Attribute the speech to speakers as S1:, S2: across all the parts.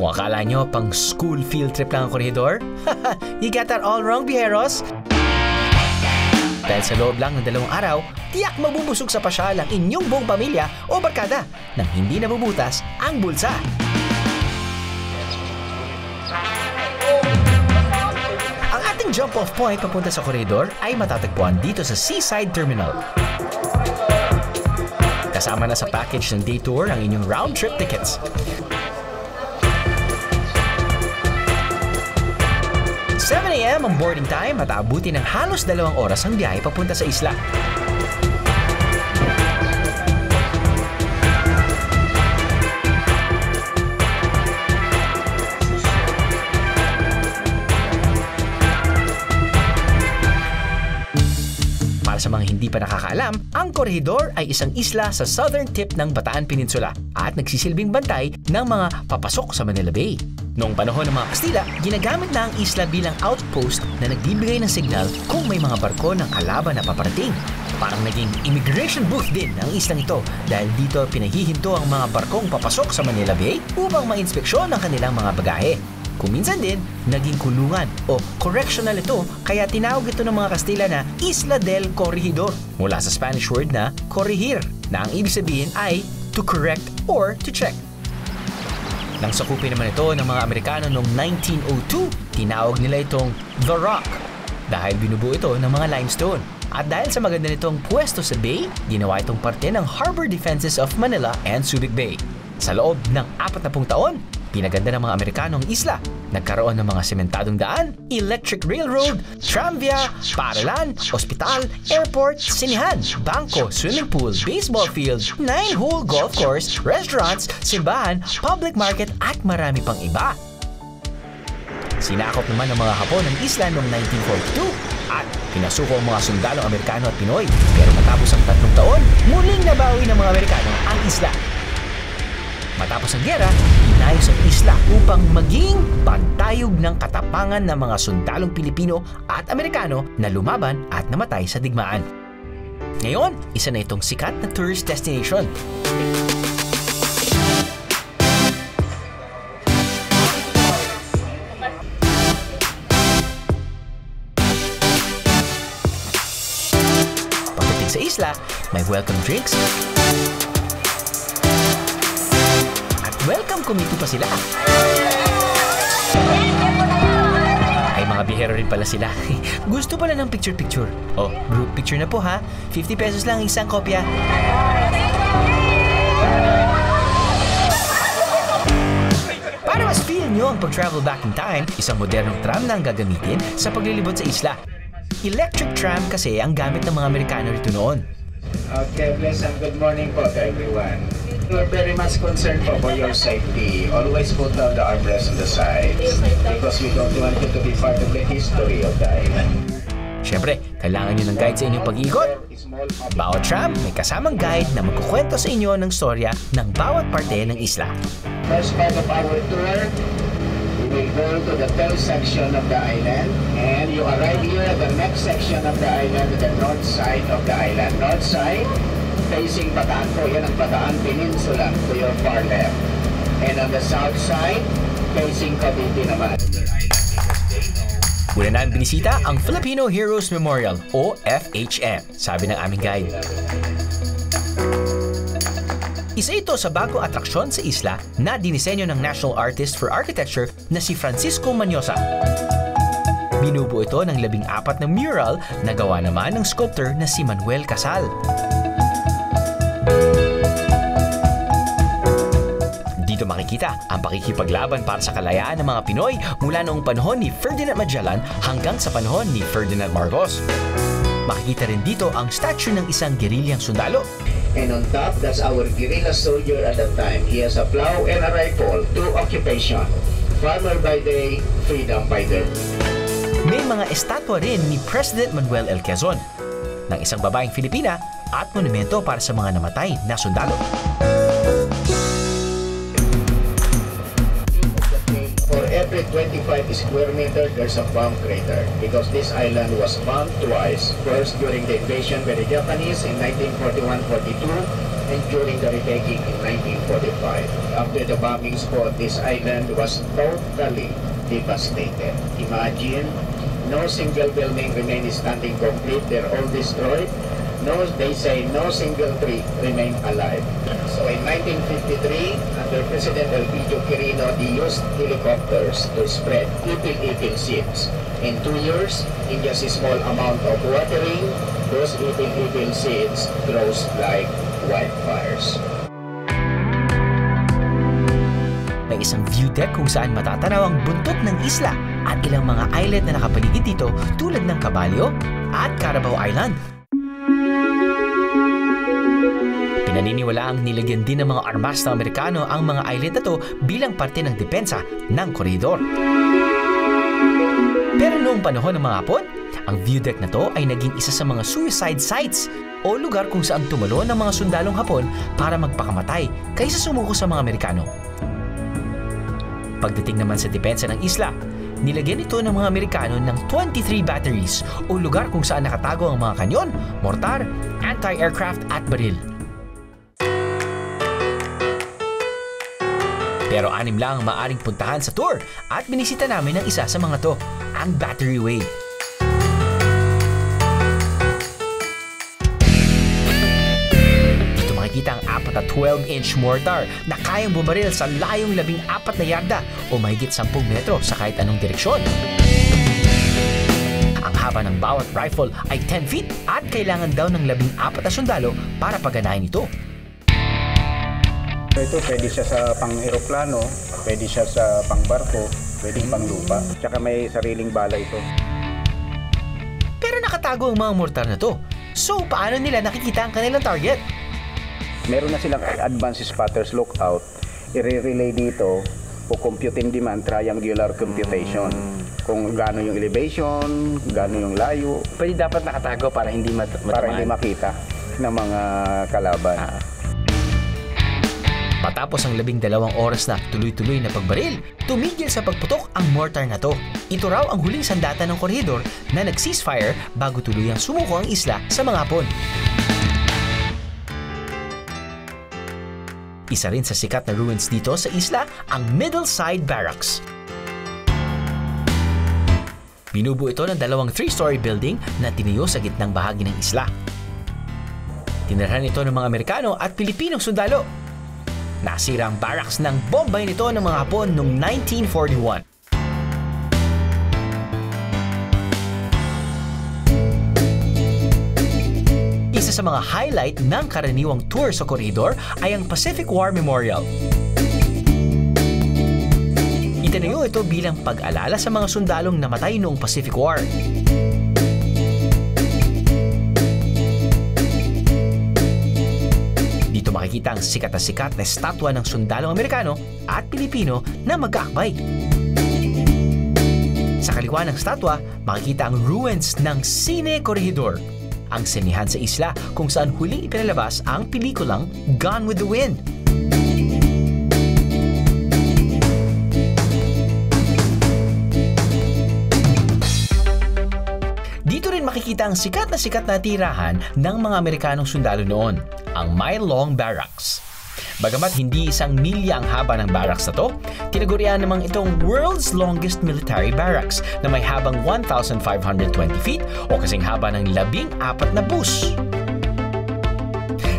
S1: Kung akala nyo pang school field trip lang ang Corregidor, you got that all wrong, Bijeros. Dahil sa loob lang ng 2 araw, tiyak mabubusog sa pasyal ang inyong buong pamilya o barkada nang hindi nabubutas ang bulsa. Ang ating jump-off point papunta sa Corregidor ay matatagpuan dito sa Seaside Terminal. Kasama na sa package ng day tour ang inyong round-trip tickets. 7 AM ang boarding time at aabutin ng halos 2 oras ang biyahe papunta sa isla. Para sa mga hindi pa nakakaalam, ang Corregidor ay isang isla sa southern tip ng Bataan Peninsula at nagsisilbing bantay ng mga papasok sa Manila Bay. Noong panahon ng mga Kastila, ginagamit na ang isla bilang outpost na nagbibigay ng signal kung may mga barko ng kalaban na paparating. Parang naging immigration booth din ang islang ito dahil dito pinahihinto ang mga barkong papasok sa Manila Bay upang ma-inspeksyon ang kanilang mga bagahe. Kung minsan din, naging kulungan o correctional ito kaya tinawag ito ng mga Kastila na Isla del Corregidor mula sa Spanish word na corregir na ang ibig sabihin ay to correct or to check. Nang sakupin naman ito ng mga Amerikano noong 1902, tinawag nila itong The Rock dahil binubuo ito ng mga limestone. At dahil sa maganda nitong pwesto sa bay, ginawa itong parte ng Harbor Defenses of Manila and Subic Bay. Sa loob ng 40 taon, pinaganda ng mga Amerikano ang isla. Nagkaroon ng mga sementadong daan, electric railroad, tramvia, paaralan, ospital, airport, sinihan, bangko, swimming pool, baseball field, 9-hole golf course, restaurants, simbahan, public market at marami pang iba. Sinakop naman ng mga Hapon ang isla noong 1942 at pinasuko ang mga sundalong Amerikano at Pinoy. Pero matapos ang 3 taon, muling nabawi ng mga Amerikano ang isla. Matapos ang giyera, inayos ang isla upang maging pantayog ng katapangan ng mga sundalong Pilipino at Amerikano na lumaban at namatay sa digmaan. Ngayon, isa na itong sikat na tourist destination. Pagdating sa isla, may welcome drinks, welcome committee pa sila. Ay mga bihero rin pala sila. Gusto pala ng picture-picture. Oh, group picture na po ha. 50 pesos lang isang kopya. Para mas feel nyo ang pag-travel back in time, isang modernong tram na ang gagamitin sa paglilibot sa isla. Electric tram kasi ang gamit ng mga Amerikano rito noon.
S2: Okay, pleasant good morning po to everyone. We're very much concerned for your safety. Always put down the armrest on the sides because we don't want you to be part of the history of the island.
S1: Siyempre, kailangan nyo ng guide sa inyong pag-iikot. Bawat tram may kasamang guide na magkukwento sa inyo ng storya ng bawat parte ng isla.
S2: First part of our tour, we will go to the third section of the island and you arrive here at the next section of the island, the north side of the island. North side, facing Bataan po, yan ang Bataan Peninsula to your far left. And on the south side, facing Cavite naman.
S1: Una namin binisita ang Filipino Heroes Memorial o FHM, sabi ng aming guide. Isa ito sa bagong atraksyon sa isla na dinisenyo ng National Artist for Architecture na si Francisco Manyosa. Binubuo ito ng 14 na mural na gawa naman ng sculptor na si Manuel Casal. Dito makikita ang pakikipaglaban para sa kalayaan ng mga Pinoy mula noong panahon ni Ferdinand Magellan hanggang sa panahon ni Ferdinand Marcos. Makikita rin dito ang statue ng isang gerilyang sundalo.
S2: And on top, that's our guerrilla soldier at that time. He has a plow and a rifle, 2 occupation. Farmer by day, freedom fighter.
S1: May mga estatwa rin ni President Manuel L. Quezon, ng isang babaeng Filipina at monumento para sa mga namatay na sundalo.
S2: For every 25 square meter, there's a bomb crater because this island was bombed twice. First during the invasion by the Japanese in 1941-42 and during the retaking in 1945. After the bombings for this island was totally devastated. Imagine, no single building remained standing complete. They're all destroyed. No, they say no single tree remained alive. So in 1953, under President Elpidio Quirino, they used helicopters to spread ipil-ipil seeds. In 2 years, in just a small amount of watering, those ipil-ipil seeds grows like wildfires.
S1: May isang view deck kung saan matatanaw ang buntot ng isla at ilang mga islet na nakapaligid dito tulad ng Caballo at Carabao Island. Pinaniniwalaang nilagyan din ng mga armas ng Amerikano ang mga islet na to bilang parte ng depensa ng koridor. Pero noong panahon ng mga Hapon, ang view deck na to ay naging isa sa mga suicide sites o lugar kung saan tumalo ng mga sundalong Hapon para magpakamatay kaysa sumuko sa mga Amerikano. Pagdating naman sa depensa ng isla, nilagyan ito ng mga Amerikano ng 23 batteries o lugar kung saan nakatago ang mga kanyon, mortar, anti-aircraft at baril. Pero 6 lang ang maaaring puntahan sa tour at binisita namin ang isa sa mga to, ang Battery Way. Dito makikita ang 4 at 12-inch mortar na kayang bumaril sa layong 14 na yarda o mahigit 10 metro sa kahit anong direksyon. Ang haba ng bawat rifle ay 10 feet at kailangan daw ng 14 na sundalo para paganahin ito.
S3: Ito pwede siya sa pang-eroplano, pwede siya sa pang-barko, pwedeng pang-lupa. Tsaka may sariling bala ito.
S1: Pero nakatago ang mga mortar na to. So paano nila nakikita ang kanilang target?
S3: Meron na silang advanced spotters lookout. I-relay dito, po-computing demand, triangular computation. Kung gaano yung elevation, gaano yung layo.
S4: Pwede dapat nakatago para hindi
S3: para hindi makita ng mga kalaban.
S1: Matapos ang 12 oras na tuloy-tuloy na pagbaril, tumigil sa pagputok ang mortar na to. Ito raw ang huling sandata ng koridor na nag-ceasefire bago tuluyang sumuko ang isla sa mga Hapon. Isa rin sa sikat na ruins dito sa isla ang Middleside Barracks. Binubuo ito ng 2 3-story building na tinayo sa gitnang bahagi ng isla. Tinirhan ito ng mga Amerikano at Pilipinong sundalo. Nasira ang barracks ng bombay nito ng mga Hapon noong 1941. Isa sa mga highlight ng karaniwang tour sa koridor ay ang Pacific War Memorial. Itinayo ito bilang pag-alala sa mga sundalong namatay noong Pacific War. Dito makikita ang sikat na estatwa ng sundalong Amerikano at Pilipino na magkaakbay. Sa kaliwa ng statwa, makikita ang ruins ng Cine Corregidor, ang sinihan sa isla kung saan huling ipinalabas ang pelikulang Gone with the Wind. Dito rin makikita ang sikat na tirahan ng mga Amerikanong sundalo noon, ang Mile-Long Barracks. Bagamat hindi 1 milya ang haba ng barracks na to, tinagurian namang itong world's longest military barracks na may habang 1,520 feet o kasing haba ng 14 na bus.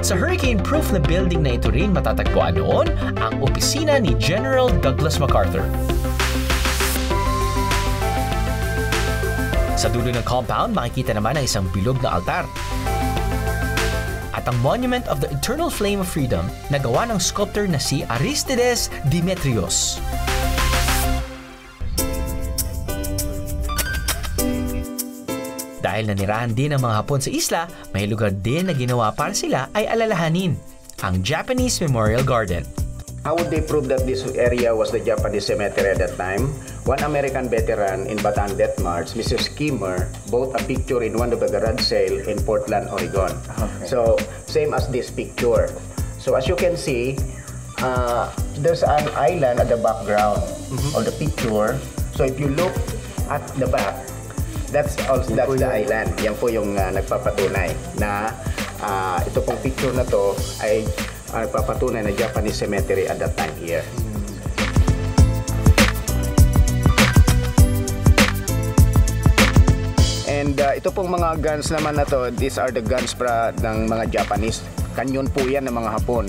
S1: Sa hurricane-proof na building na ito rin matatagpuan noon ang opisina ni General Douglas MacArthur. Sa dulo ng compound, makikita naman ang isang bilog na altar at ang Monument of the Eternal Flame of Freedom na gawa ng sculptor na si Aristides Demetrios. Dahil nanirahan din ang mga Hapon sa isla, may lugar din na ginawa para sila ay alalahanin, ang Japanese Memorial Garden.
S3: How would they prove that this area was the Japanese cemetery at that time? One American veteran in Bataan Death March, Mr. Skimmer, bought a picture in one of the garage sale in Portland, Oregon. Okay. So, same as this picture. So, as you can see, there's an island at the background of the picture. So, if you look at the back, that's the island. Yan po yung nagpapatunay na Ito pong picture na to ay papatunay na Japanese cemetery at that time here. And ito pong mga guns naman na to, these are the guns ng mga Japanese. Kanyon po yan ng mga Hapon.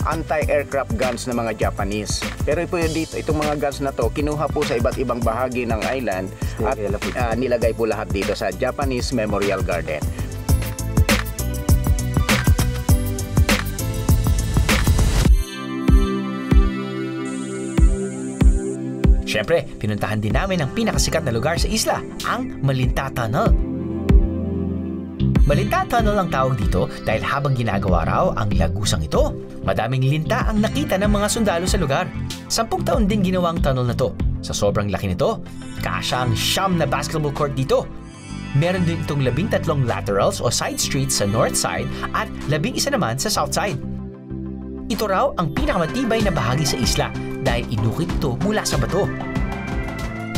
S3: Anti-aircraft guns ng mga Japanese. Pero po dito, itong mga guns na to, kinuha po sa iba't ibang bahagi ng island at nilagay po lahat dito sa Japanese Memorial Garden.
S1: Siyempre, pinuntahan din namin ang pinakasikat na lugar sa isla, ang Malinta Tunnel. Malinta Tunnel ang tawag dito dahil habang ginagawa raw ang lagusang ito, madaming linta ang nakita ng mga sundalo sa lugar. 10 taon din ginawang tunnel na to. Sa sobrang laki nito, kasya ang 9 na basketball court dito. Meron din itong 13 laterals o side streets sa north side at 11 naman sa south side. Ito raw ang pinakamatibay na bahagi sa isla dahil inukit ito mula sa bato.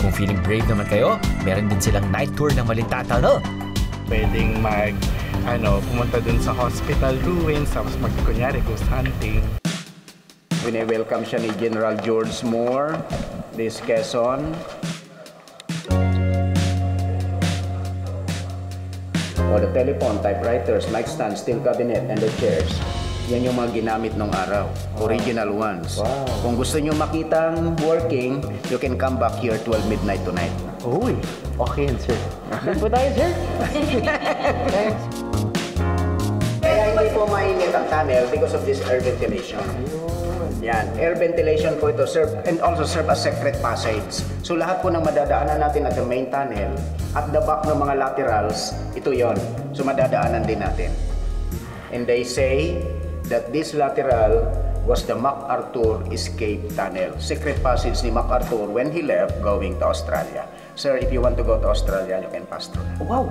S1: Kung feeling brave naman kayo, meron din silang night tour ng Malinta Tunnel.
S5: Pwedeng pumunta dun sa hospital ruins, tapos kunyari ghost hunting.
S3: Wini-welcome siya ni General George Moore, this Quezon. O the telephone, typewriters, mic stand, steel cabinet, and the chairs. Yan yung mga ginamit nung araw. Original ones.
S5: Wow.
S3: Kung gusto nyo makitang working, you can come back here 12 midnight tonight.
S5: Uy, okay yun, sir. Doon po tayo, sir. Thanks.
S3: Kaya hindi po mainit ang tunnel because of this air ventilation. Yan, air ventilation po ito and also serve as secret passage. So lahat po ng madadaanan natin at the main tunnel, at the back ng mga laterals, ito yon. So madadaanan din natin. And they say that this lateral was the MacArthur Escape Tunnel. Secret passage ni MacArthur when he left going to Australia. Sir, if you want to go to Australia, you can pass through.
S5: Wow!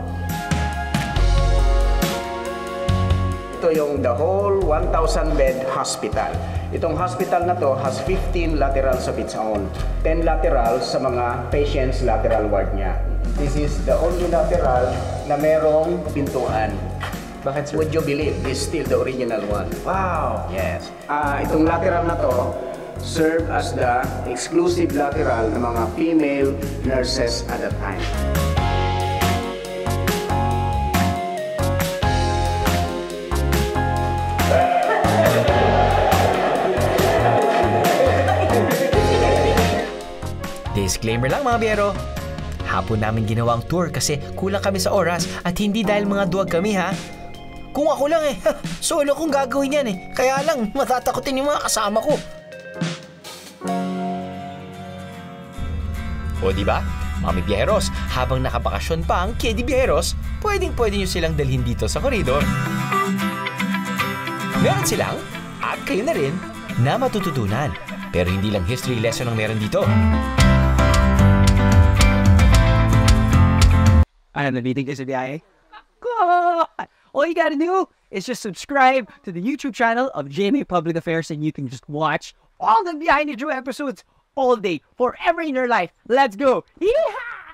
S3: Ito yung the whole 1,000-bed hospital. Itong hospital na to has 15 laterals of its own. 10 laterals sa mga patients lateral ward niya. This is the only lateral na merong pintuan.
S5: Bakit, sir?
S3: Would you believe this is still the original one?
S5: Wow!
S3: Yes. Itong lateral na to serve as the exclusive lateral ng mga female nurses at that time.
S1: Disclaimer lang mga biyero. Hapon namin ginawang tour kasi kulang kami sa oras at hindi dahil mga duwag kami ha. Kung ako lang solo kong gagawin yan Kaya lang, matatakotin yung mga kasama ko. O diba, mga biyeros, habang nakabakasyon pa ang Kiddie Biyeros, pwedeng-pwede nyo silang dalhin dito sa koridor. Meron silang, at kayo na rin, na matututunan. Pero hindi lang history lesson ang meron dito.
S6: I'm meeting this biyahe. God! All you gotta do is just subscribe to the YouTube channel of GMA Public Affairs and you can just watch all the Behind the Drew episodes all day, forever in your life. Let's go! Yeehaw!